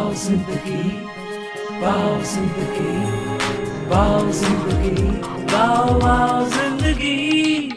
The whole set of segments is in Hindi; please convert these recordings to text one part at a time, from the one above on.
वाओ जिंदगी, वाओ जिंदगी, वाओ जिंदगी, वाओ वाओ जिंदगी।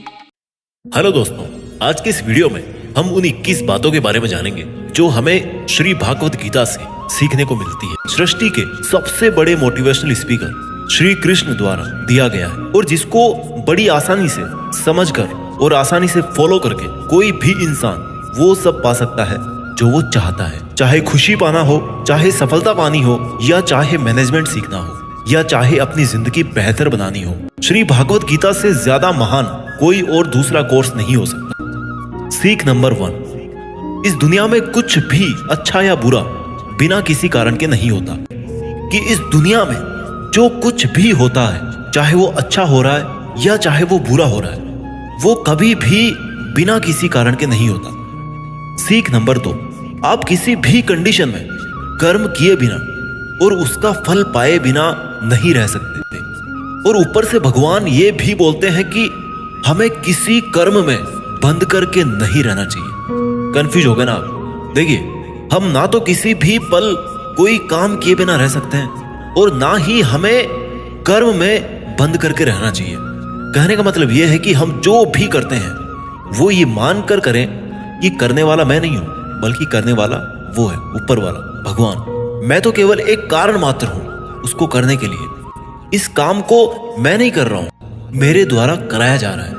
हेलो दोस्तों, आज के इस वीडियो में हम उन 21 बातों के बारे में जानेंगे जो हमें श्री भागवत गीता से सीखने को मिलती है। सृष्टि के सबसे बड़े मोटिवेशनल स्पीकर श्री कृष्ण द्वारा दिया गया है और जिसको बड़ी आसानी से समझकर और आसानी से फॉलो करके कोई भी इंसान वो सब पा सकता है जो वो चाहता है। चाहे खुशी पाना हो, चाहे सफलता पानी हो, या चाहे मैनेजमेंट सीखना हो, या चाहे अपनी जिंदगी बेहतर बनानी हो, श्री भागवत गीता से ज्यादा महान कोई और दूसरा कोर्स नहीं हो सकता। सीख नंबर 1, इस दुनिया में कुछ भी अच्छा या बुरा बिना किसी कारण के नहीं होता। कि इस दुनिया में जो कुछ भी होता है, चाहे वो अच्छा हो रहा है या चाहे वो बुरा हो रहा है, वो कभी भी बिना किसी कारण के नहीं होता। सीख नंबर 2, आप किसी भी कंडीशन में कर्म किए बिना और उसका फल पाए बिना नहीं रह सकते। और ऊपर से भगवान ये भी बोलते हैं कि हमें किसी कर्म में बंद करके नहीं रहना चाहिए। कंफ्यूज हो गए ना आप? देखिए, हम ना तो किसी भी पल कोई काम किए बिना रह सकते हैं और ना ही हमें कर्म में बंद करके रहना चाहिए। कहने का मतलब यह है कि हम जो भी करते हैं वो ये मान कर करें कि करने वाला मैं नहीं हूं, बल्कि करने वाला वो है, ऊपर वाला भगवान। मैं तो केवल एक कारण मात्र हूं उसको करने के लिए। इस काम को मैं नहीं कर रहा हूं, मेरे द्वारा कराया जा रहा है।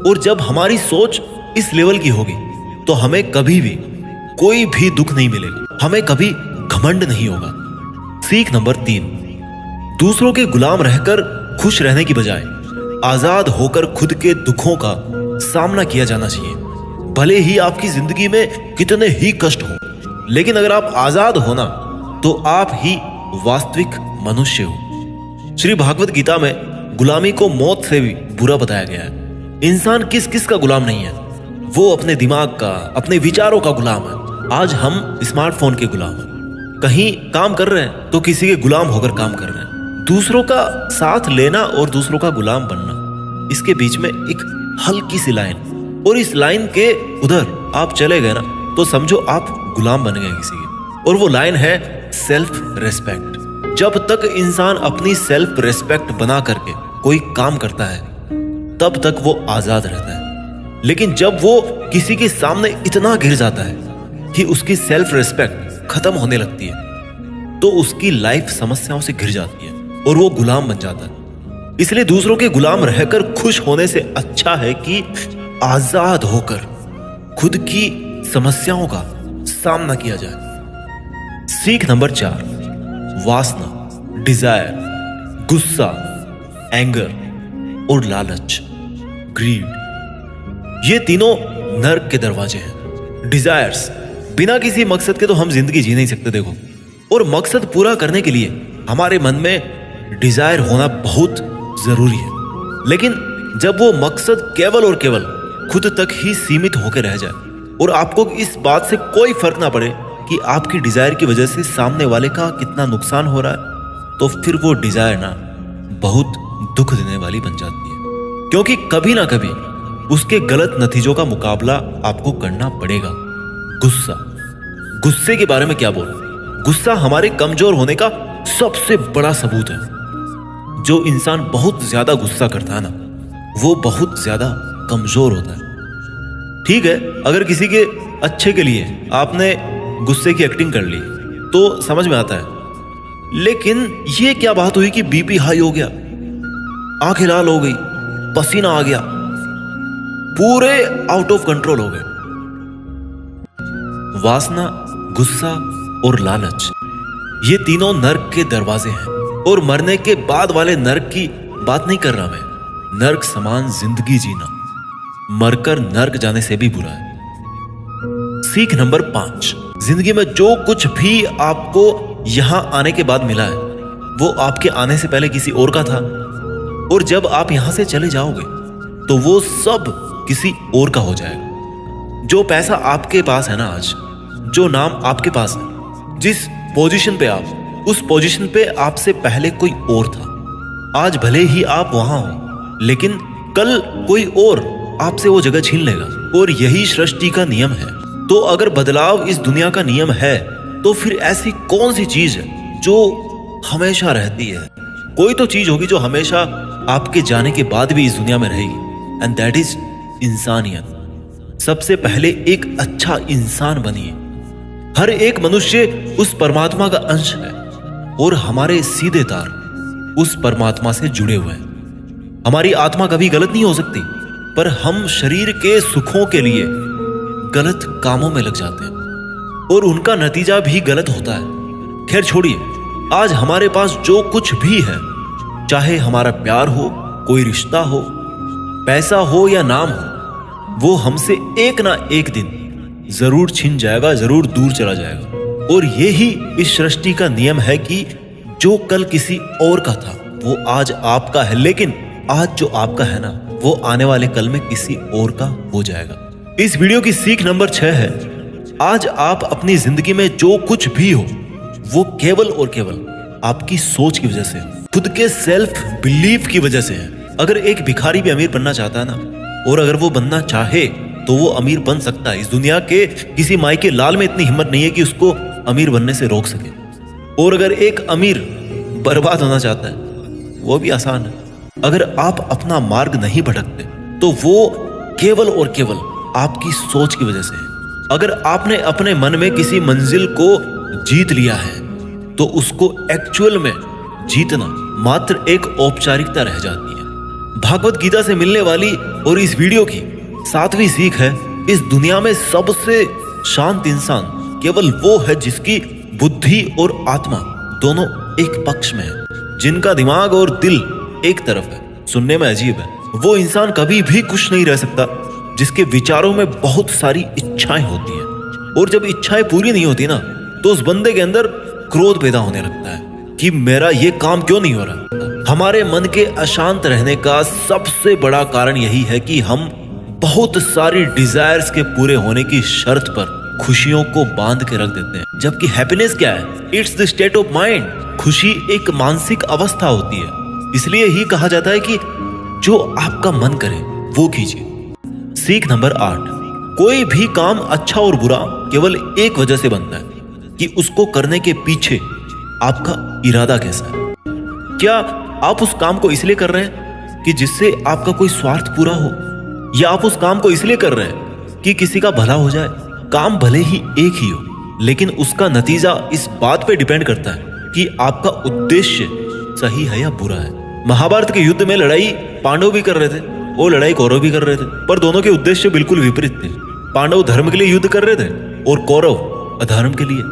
और जब हमारी सोच इस लेवल की होगी तो हमें कभी भी कोई भी दुख नहीं मिलेगा, हमें कभी घमंड नहीं होगा। सीख नंबर 3, दूसरों के गुलाम रहकर खुश रहने की बजाय आजाद होकर खुद के दुखों का सामना किया जाना चाहिए। भले ही आपकी जिंदगी में कितने ही कष्ट हो, लेकिन अगर आप आजाद हो ना तो आप ही वास्तविक मनुष्य हो। श्री भागवत गीता में गुलामी को मौत से भी बुरा बताया गया है। इंसान किस किस का गुलाम नहीं है, वो अपने दिमाग का, अपने विचारों का गुलाम है। आज हम स्मार्टफोन के गुलाम हैं, कहीं काम कर रहे हैं तो किसी के गुलाम होकर काम कर रहे हैं। दूसरों का साथ लेना और दूसरों का गुलाम बनना, इसके बीच में एक हल्की सी लाइन, और इस लाइन के उधर आप चले गए ना तो समझो आप गुलाम बन गए किसी के। और वो लाइन है सेल्फ रेस्पेक्ट। जब तक इंसान अपनी सेल्फ रेस्पेक्ट बना करके कोई काम करता है तब तक वो आजाद रहता है। लेकिन जब वो किसी के सामने इतना गिर जाता है कि उसकी सेल्फ रेस्पेक्ट खत्म होने लगती है तो उसकी लाइफ समस्याओं से घिर जाती है और वो गुलाम बन जाता है। इसलिए दूसरों के गुलाम रहकर खुश होने से अच्छा है कि आजाद होकर खुद की समस्याओं का सामना किया जाए। सीख नंबर 4, वासना, डिजायर, गुस्सा, एंगर और लालच, ग्रीड, ये तीनों नर्क के दरवाजे हैं। डिजायर्स, बिना किसी मकसद के तो हम जिंदगी जी नहीं सकते। देखो, और मकसद पूरा करने के लिए हमारे मन में डिजायर होना बहुत जरूरी है। लेकिन जब वो मकसद केवल और केवल खुद तक ही सीमित होकर रह जाए और आपको इस बात से कोई फर्क ना पड़े कि आपकी डिजायर की वजह से सामने वाले का कितना नुकसान हो रहा है, तो फिर वो डिजायर ना बहुत दुख देने वाली बन जाती है। क्योंकि कभी ना कभी उसके गलत नतीजों का मुकाबला आपको करना पड़ेगा। गुस्सा, गुस्से के बारे में क्या बोलूं? गुस्सा हमारे कमजोर होने का सबसे बड़ा सबूत है। जो इंसान बहुत ज्यादा गुस्सा करता है ना, वो बहुत ज्यादा कमजोर होता है। ठीक है, अगर किसी के अच्छे के लिए आपने गुस्से की एक्टिंग कर ली तो समझ में आता है, लेकिन ये क्या बात हुई कि बीपी हाई हो गया, आंखें लाल हो गई, पसीना आ गया, पूरे आउट ऑफ कंट्रोल हो गए। वासना, गुस्सा और लालच, ये तीनों नर्क के दरवाजे हैं। और मरने के बाद वाले नर्क की बात नहीं कर रहा मैं। नर्क समान जिंदगी जीना मरकर नर्क जाने से भी बुरा है। सीख नंबर 5, जिंदगी में जो कुछ भी आपको यहां आने के बाद मिला है वो आपके आने से पहले किसी और का था, और जब आप यहां से चले जाओगे तो वो सब किसी और का हो जाएगा। जो पैसा आपके पास है ना आज, जो नाम आपके पास है, जिस पोजीशन पे आप, उस पोजीशन पे आपसे पहले कोई और था। आज भले ही आप वहां हो, लेकिन कल कोई और आपसे वो जगह छीन लेगा। और यही सृष्टि का नियम है। तो अगर बदलाव इस दुनिया का नियम है तो फिर ऐसी कौन सी चीज है जो हमेशा रहती है? कोई तो चीज होगी जो हमेशा आपके जाने के बाद भी इस दुनिया में रहेगी, एंड दैट इज इंसानियत। सबसे पहले एक अच्छा इंसान बनिए। हर एक मनुष्य उस परमात्मा का अंश है और हमारे सीधे तार उस परमात्मा से जुड़े हुए हैं। हमारी आत्मा कभी गलत नहीं हो सकती, पर हम शरीर के सुखों के लिए गलत कामों में लग जाते हैं और उनका नतीजा भी गलत होता है। खैर छोड़िए, आज हमारे पास जो कुछ भी है, चाहे हमारा प्यार हो, कोई रिश्ता हो, पैसा हो या नाम हो, वो हमसे एक ना एक दिन जरूर छिन जाएगा, जरूर दूर चला जाएगा। और यही इस सृष्टि का नियम है कि जो कल किसी और का था वो आज आपका है, लेकिन आज जो आपका है ना, वो आने वाले कल में किसी और का हो जाएगा। इस वीडियो की सीख नंबर 6 है, आज आप अपनी जिंदगी में जो कुछ भी हो वो केवल और केवल आपकी सोच की वजह से, खुद के सेल्फ बिलीफ की वजह से है। अगर एक भिखारी भी अमीर बनना चाहता है ना, और अगर वो बनना चाहे तो वो अमीर बन सकता है। इस दुनिया के किसी माई के लाल में इतनी हिम्मत नहीं है कि उसको अमीर बनने से रोक सके। और अगर एक अमीर बर्बाद होना चाहता है, वो भी आसान है। अगर आप अपना मार्ग नहीं भटकते तो वो केवल और केवल आपकी सोच की वजह से है। अगर आपने अपने मन में किसी मंजिल को जीत लिया है तो उसको एक्चुअल में जीतना मात्र एक औपचारिकता रह जाती है। भागवत गीता से मिलने वाली और इस वीडियो की 7वीं सीख है, इस दुनिया में सबसे शांत इंसान केवल वो है जिसकी बुद्धि और आत्मा दोनों एक पक्ष में है, जिनका दिमाग और दिल एक तरफ है। सुनने में अजीब है, वो इंसान कभी भी खुश नहीं रह सकता जिसके विचारों में बहुत सारी इच्छाएं होती हैं। और जब इच्छाएं पूरी नहीं होती ना, तो उस बंदे के अंदर क्रोध पैदा होने लगता है कि मेरा ये काम क्यों नहीं हो रहा। हमारे मन के अशांत रहने का सबसे बड़ा कारण यही है कि हम बहुत सारी डिजायर्स के पूरे होने की शर्त पर खुशियों को बांध के रख देते हैं। जबकि हैप्पीनेस क्या है? It's the state of mind. खुशी एक मानसिक अवस्था होती है। इसलिए ही कहा जाता है कि जो आपका मन करे वो कीजिए। सीख नंबर 8, कोई भी काम अच्छा और बुरा केवल एक वजह से बनता है कि उसको करने के पीछे आपका इरादा कैसा है। क्या आप उस काम को इसलिए कर रहे हैं कि जिससे आपका कोई स्वार्थ पूरा हो, या आप उस काम को इसलिए कर रहे हैं कि किसी का भला हो जाए? काम भले ही एक ही हो, लेकिन उसका नतीजा इस बात पे डिपेंड करता है कि आपका उद्देश्य सही है या बुरा है। महाभारत के युद्ध में लड़ाई पांडव भी कर रहे थे और लड़ाई कौरव भी कर रहे थे, पर दोनों के उद्देश्य बिल्कुल विपरीत थे। पांडव धर्म के लिए युद्ध कर रहे थे और कौरव अधर्म के लिए।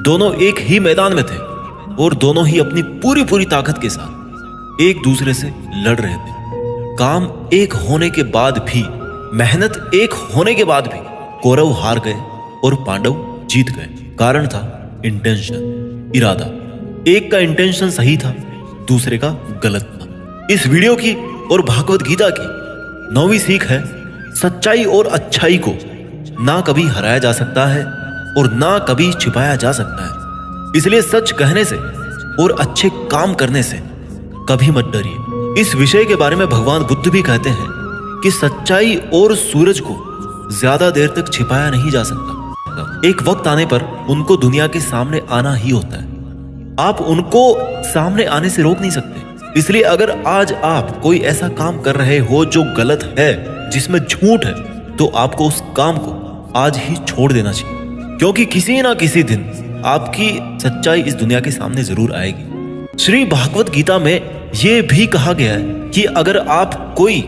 दोनों एक ही मैदान में थे और दोनों ही अपनी पूरी पूरी ताकत के साथ एक दूसरे से लड़ रहे थे। काम एक होने के बाद भी, मेहनत एक होने के बाद भी कौरव हार गए और पांडव जीत गए। कारण था इंटेंशन, इरादा। एक का इंटेंशन सही था, दूसरे का गलत था। इस वीडियो की और भागवत गीता की 9वीं सीख है, सच्चाई और अच्छाई को ना कभी हराया जा सकता है और ना कभी छिपाया जा सकता है। इसलिए सच कहने से और अच्छे काम करने से कभी मत डरिए। इस विषय के बारे में भगवान बुद्ध भी कहते हैं कि सच्चाई और सूरज को ज्यादा देर तक छिपाया नहीं जा सकता। एक वक्त आने पर उनको दुनिया के सामने आना ही होता है। आप उनको सामने आने से रोक नहीं सकते। इसलिए अगर आज आप कोई ऐसा काम कर रहे हो जो गलत है, जिसमें झूठ है, तो आपको उस काम को आज ही छोड़ देना चाहिए, क्योंकि किसी ना किसी दिन आपकी सच्चाई इस दुनिया के सामने जरूर आएगी। श्री भागवत गीता में यह भी कहा गया है कि अगर आप कोई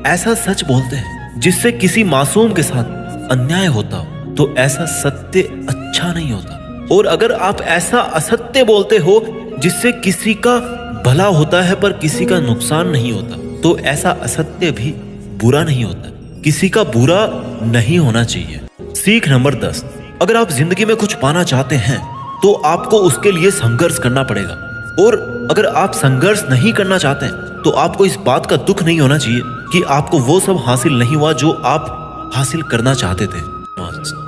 ऐसा सच बोलते हैं जिससे किसी मासूम के साथ अन्याय होता हो, तो ऐसा सत्य अच्छा नहीं होता। और अगर आप ऐसा असत्य बोलते हो जिससे किसी का भला होता है पर किसी का नुकसान नहीं होता, तो ऐसा असत्य भी बुरा नहीं होता। किसी का बुरा नहीं होना चाहिए। सीख नंबर 10, अगर आप जिंदगी में कुछ पाना चाहते हैं तो आपको उसके लिए संघर्ष करना पड़ेगा। और अगर आप संघर्ष नहीं करना चाहते हैं तो आपको इस बात का दुख नहीं होना चाहिए कि आपको वो सब हासिल नहीं हुआ जो आप हासिल करना चाहते थे।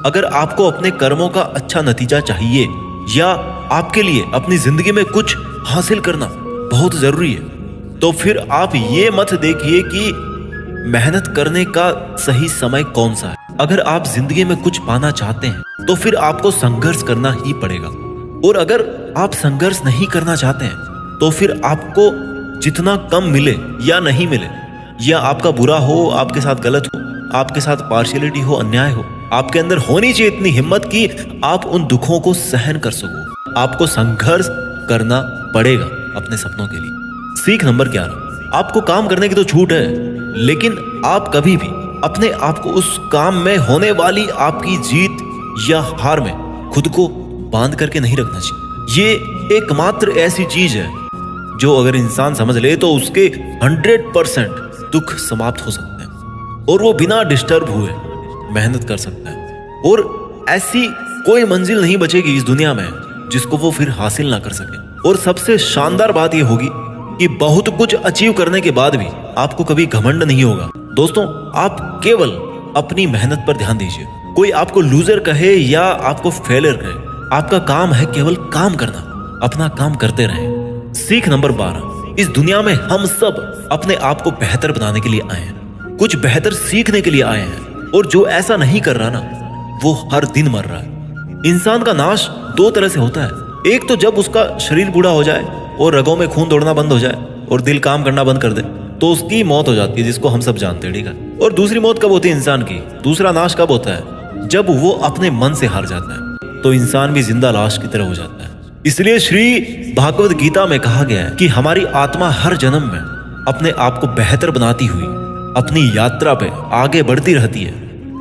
अगर आपको अपने कर्मों का अच्छा नतीजा चाहिए या आपके लिए अपनी जिंदगी में कुछ हासिल करना बहुत जरूरी है, तो फिर आप ये मत देखिए कि मेहनत करने का सही समय कौन सा है। अगर आप जिंदगी में कुछ पाना चाहते हैं तो फिर आपको संघर्ष करना ही पड़ेगा। और अगर आप संघर्ष नहीं करना चाहते हैं तो फिर आपको जितना कम मिले या नहीं मिले, या आपका बुरा हो, आपके साथ गलत हो, आपके साथ पार्शियलिटी हो, अन्याय हो, आपके अंदर होनी चाहिए इतनी हिम्मत कि आप उन दुखों को सहन कर सको। आपको संघर्ष करना पड़ेगा अपने सपनों के लिए। सीख नंबर 11, आपको काम करने की तो छूट है, लेकिन आप कभी भी अपने आप को उस काम में होने वाली आपकी जीत या हार में खुद को बांध करके नहीं रखना चाहिए। ये एकमात्र ऐसी चीज है जो अगर इंसान समझ ले तो उसके 100% दुख समाप्त हो सकते हैं और वो बिना डिस्टर्ब हुए मेहनत कर सकता है। और ऐसी कोई मंजिल नहीं बचेगी इस दुनिया में जिसको वो फिर हासिल ना कर सके। और सबसे शानदार बात ये होगी कि बहुत कुछ अचीव करने के बाद भी आपको कभी घमंड नहीं होगा। दोस्तों, आप केवल अपनी मेहनत पर ध्यान दीजिए। कोई आपको लूजर कहे या आपको फेलियर कहे, आपका काम है केवल काम करना, अपना काम करते रहें। सीख नंबर 12, इस दुनिया में हम सब अपने आप को बेहतर बनाने के लिए आए हैं, कुछ बेहतर सीखने के लिए आए हैं। और जो ऐसा नहीं कर रहा ना, वो हर दिन मर रहा है। इंसान का नाश 2 तरह से होता है। एक तो जब उसका शरीर बूढ़ा हो जाए और रगों में खून दौड़ना बंद हो जाए और दिल काम करना बंद कर दे, तो उसकी मौत हो जाती है, जिसको हम सब जानते हैं, ठीक है। और दूसरी मौत कब होती है इंसान की? दूसरा नाश कब होता है? जब वो अपने मन से हार जाता है, तो इंसान भी जिंदा लाश की तरह हो जाता है। इसलिए श्री भागवत गीता में कहा गया है कि हमारी आत्मा हर जन्म में अपने आप को बेहतर बनाती हुई अपनी यात्रा पे आगे बढ़ती रहती है,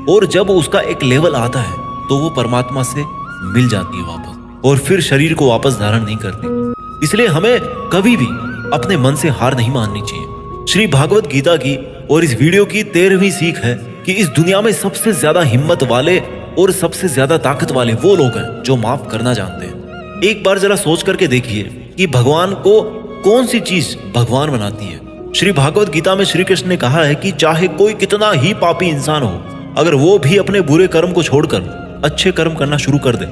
और जब उसका एक लेवल आता है तो वो परमात्मा से मिल जाती है वापस, और फिर शरीर को वापस धारण नहीं करती। इसलिए हमें कभी भी अपने मन से हार नहीं माननी चाहिए। श्री भागवत गीता की और इस वीडियो की 13वीं सीख है कि इस दुनिया में सबसे ज्यादा हिम्मत वाले और सबसे ज्यादा ताकत वाले वो लोग हैं जो माफ करना जानते हैं। एक बार जरा सोच करके देखिए कि भगवान को कौन सी चीज भगवान बनाती है। श्री भागवत गीता में श्री कृष्ण ने कहा है कि चाहे कोई कितना ही पापी इंसान हो, अगर वो भी अपने बुरे कर्म को छोड़कर अच्छे कर्म करना शुरू कर दे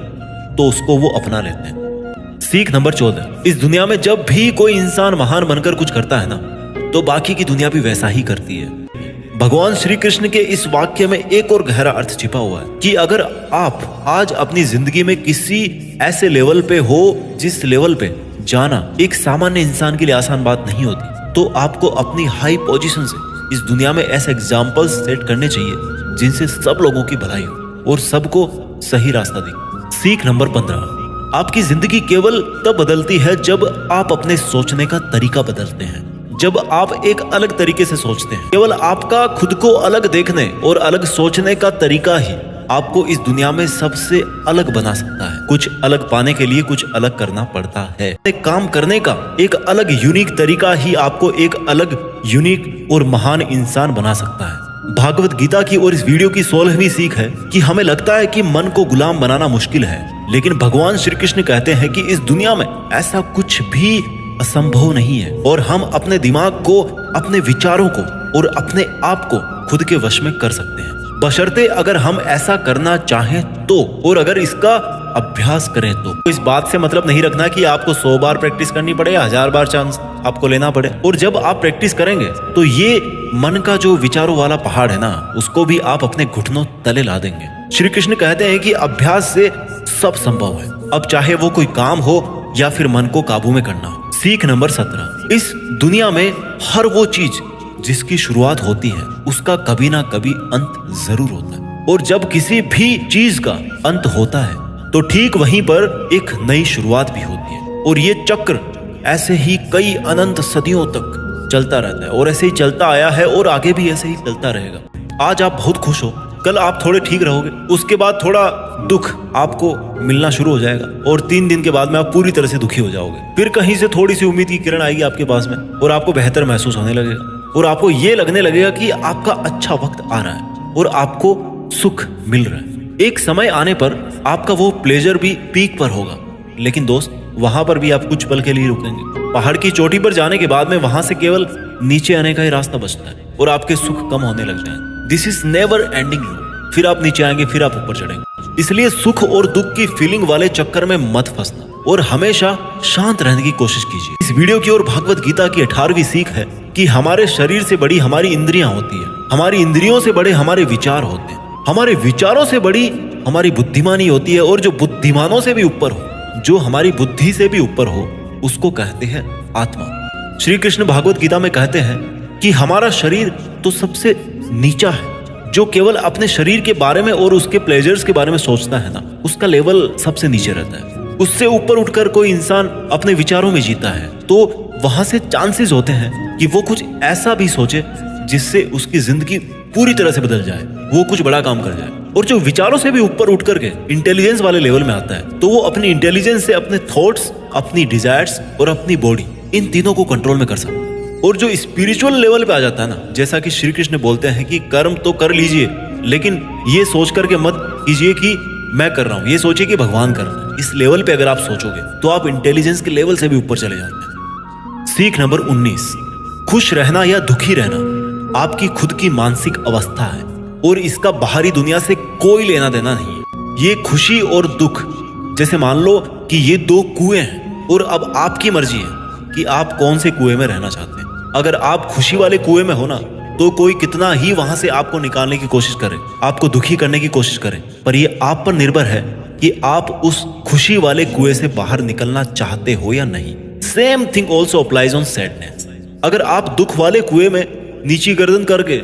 तो उसको वो अपना लेते हैं। सीख नंबर 14, इस दुनिया में जब भी कोई इंसान महान बनकर कुछ करता है ना, तो बाकी की दुनिया भी वैसा ही करती है। भगवान श्री कृष्ण के इस वाक्य में एक और गहरा अर्थ छिपा हुआ है कि अगर आप आज अपनी जिंदगी में किसी ऐसे लेवल पे हो जिस लेवल पे जाना एक सामान्य इंसान के लिए आसान बात नहीं होती, तो आपको अपनी हाई पोजीशन से इस दुनिया में ऐसे एग्जाम्पल्स सेट करने चाहिए जिनसे सब लोगों की भलाई हो और सबको सही रास्ता दिखे। सीख नंबर 15, आपकी जिंदगी केवल तब बदलती है जब आप अपने सोचने का तरीका बदलते हैं, जब आप एक अलग तरीके से सोचते हैं। केवल आपका खुद को अलग देखने और अलग सोचने का तरीका ही आपको इस दुनिया में सबसे अलग बना सकता है। कुछ अलग पाने के लिए कुछ अलग करना पड़ता है। एक काम करने का एक अलग यूनिक तरीका ही आपको एक अलग यूनिक और महान इंसान बना सकता है। भागवत गीता की और इस वीडियो की 16वीं सीख है कि हमें लगता है कि मन को गुलाम बनाना मुश्किल है, लेकिन भगवान श्री कृष्ण कहते हैं कि इस दुनिया में ऐसा कुछ भी असंभव नहीं है और हम अपने दिमाग को, अपने विचारों को और अपने आप को खुद के वश में कर सकते हैं, बशर्ते अगर हम ऐसा करना चाहें तो, और अगर इसका अभ्यास करें तो। इस बात से मतलब नहीं रखना कि आपको 100 बार प्रैक्टिस करनी पड़े या 1000 बार चांस आपको लेना पड़े। और जब आप प्रैक्टिस करेंगे तो ये मन का जो विचारों वाला पहाड़ है ना, उसको भी आप अपने घुटनों तले ला देंगे। श्री कृष्ण कहते हैं कि अभ्यास से सब संभव है, अब चाहे वो कोई काम हो या फिर मन को काबू में करना हो। सीख नंबर 17, इस दुनिया में हर वो चीज जिसकी शुरुआत होती है उसका कभी ना कभी अंत जरूर होता है, और जब किसी भी चीज का अंत होता है तो ठीक वहीं पर एक नई शुरुआत भी होती है। और ये चक्र ऐसे ही कई अनंत सदियों तक चलता रहता है और ऐसे ही चलता आया है और आगे भी ऐसे ही चलता रहेगा। आज आप बहुत खुश हो, कल आप थोड़े ठीक रहोगे, उसके बाद थोड़ा दुख आपको मिलना शुरू हो जाएगा और 3 दिन के बाद में आप पूरी तरह से दुखी हो जाओगे। फिर कहीं से थोड़ी सी उम्मीद की किरण आएगी आपके पास में और आपको बेहतर महसूस होने लगेगा और आपको ये लगने लगेगा कि आपका अच्छा वक्त आ रहा है और आपको सुख मिल रहा है। एक समय आने पर आपका वो प्लेजर भी पीक पर होगा, लेकिन दोस्त वहां पर भी आप कुछ पल के लिए रुकेंगे। पहाड़ की चोटी पर जाने के बाद में वहां से केवल नीचे आने का ही रास्ता बचता है और आपके सुख कम होने लग जाएंगे। This is never ending loop. फिर आप नीचे आएंगे, फिर आप ऊपर चढ़ेंगे। इसलिए सुख और दुख की फीलिंग वाले चक्कर में मत फंसना और हमेशा शांत रहने की कोशिश कीजिए। इस वीडियो की और भागवत गीता की 18वीं सीख है कि हमारे शरीर से बड़ी हमारी इंद्रियां होती है, हमारी इंद्रियों से बड़े हमारे विचार होते हैं। हमारे विचारों से बड़ी हमारी बुद्धिमानी होती है, और जो बुद्धिमानों से भी ऊपर हो, जो हमारी बुद्धि से भी ऊपर हो, उसको कहते हैं आत्मा। श्री कृष्ण भागवत गीता में कहते हैं कि हमारा शरीर तो सबसे नीचा है। जो केवल अपने शरीर के बारे में और उसके प्लेजर्स के बारे में सोचता है ना, उसका लेवल सबसे नीचे रहता है। उससे ऊपर उठकर कोई इंसान अपने विचारों में जीता है तो वहां से चांसेस होते हैं कि वो कुछ ऐसा भी सोचे जिससे उसकी जिंदगी पूरी तरह से बदल जाए, वो कुछ बड़ा काम कर जाए। और जो विचारों से भी ऊपर उठ करके इंटेलिजेंस वाले लेवल में आता है, तो वो अपनी इंटेलिजेंस से अपने थॉट्स, अपनी डिजायर्स और अपनी बॉडी, इन तीनों को कंट्रोल में कर सकता है। और जो स्पिरिचुअल लेवल पे आ जाता है ना, जैसा कि श्री कृष्ण बोलते हैं कि कर्म तो कर लीजिए, लेकिन ये सोच करके मत कीजिए कि मैं कर रहा हूं, ये सोचिए कि भगवान कर रहे हैं। इस लेवल पे अगर आप सोचोगे तो आप इंटेलिजेंस के लेवल से भी ऊपर चले जाते हैं। सीख नंबर 19, खुश रहना या दुखी रहना आपकी खुद की मानसिक अवस्था है और इसका बाहरी दुनिया से कोई लेना देना नहीं है। ये खुशी और दुख, जैसे मान लो कि ये दो कुएं हैं और अब आपकी मर्जी है कि आप कौन से कुएं में रहना चाहते हैं। अगर आप खुशी वाले कुएं में हो ना, तो कोई कितना ही वहां से आपको निकालने की कोशिश करे, आपको दुखी करने की कोशिश करे, पर ये आप पर निर्भर है कि आप उस खुशी वाले कुएं से बाहर निकलना चाहते हो या नहीं। Same thing also applies on sadness. अगर आप दुख वाले कुएं में नीची गर्दन करके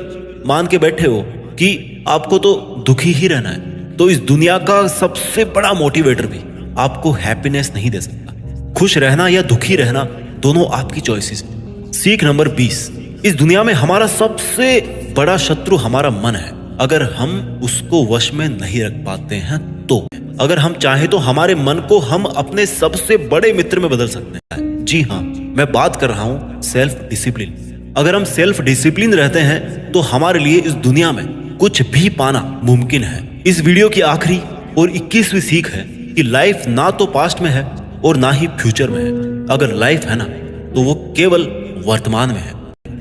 मान के बैठे हो कि आपको तो दुखी ही रहना है, तो इस दुनिया का सबसे बड़ा मोटिवेटर भी आपको हैप्पीनेस नहीं दे सकता। खुश रहना या दुखी रहना दोनों आपकी चॉइसेस है। सीख नंबर 20, इस दुनिया में हमारा सबसे बड़ा शत्रु हमारा मन है। अगर हम उसको वश में नहीं रख पाते हैं तो अगर हम चाहें तो हमारे मन को हम अपने सबसे बड़े मित्र में बदल सकते हैं। जी हाँ, मैं बात कर रहा हूं सेल्फ डिसिप्लिन। अगर हम सेल्फ डिसिप्लिन रहते हैं तो हमारे लिए इस दुनिया में कुछ भी पाना मुमकिन है। इस वीडियो की आखिरी और 21वीं सीख है कि लाइफ ना तो पास्ट में है और ना ही फ्यूचर में है। अगर लाइफ है ना, तो वो केवल वर्तमान में है।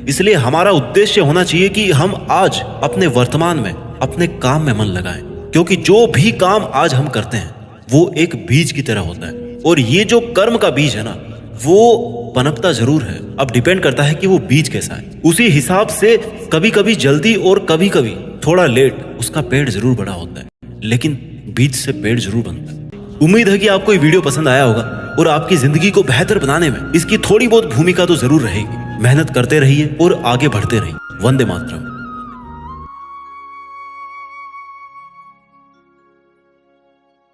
इसलिए हमारा उद्देश्य होना चाहिए कि हम आज अपने वर्तमान में अपने काम में मन लगाएं, क्योंकि जो भी काम आज हम करते हैं वो एक बीज की तरह होता है। और ये जो कर्म का बीज है ना, वो पनपता जरूर है, अब डिपेंड करता है कि वो बीज कैसा है। उसी हिसाब से कभी कभी जल्दी और कभी कभी थोड़ा लेट उसका पेड़ जरूर बड़ा होता है, लेकिन बीज से पेड़ जरूर बनता है। उम्मीद है कि आपको ये वीडियो पसंद आया होगा और आपकी जिंदगी को बेहतर बनाने में इसकी थोड़ी बहुत भूमिका तो जरूर रहेगी। मेहनत करते रहिए और आगे बढ़ते रहिए। वंदे मातरम।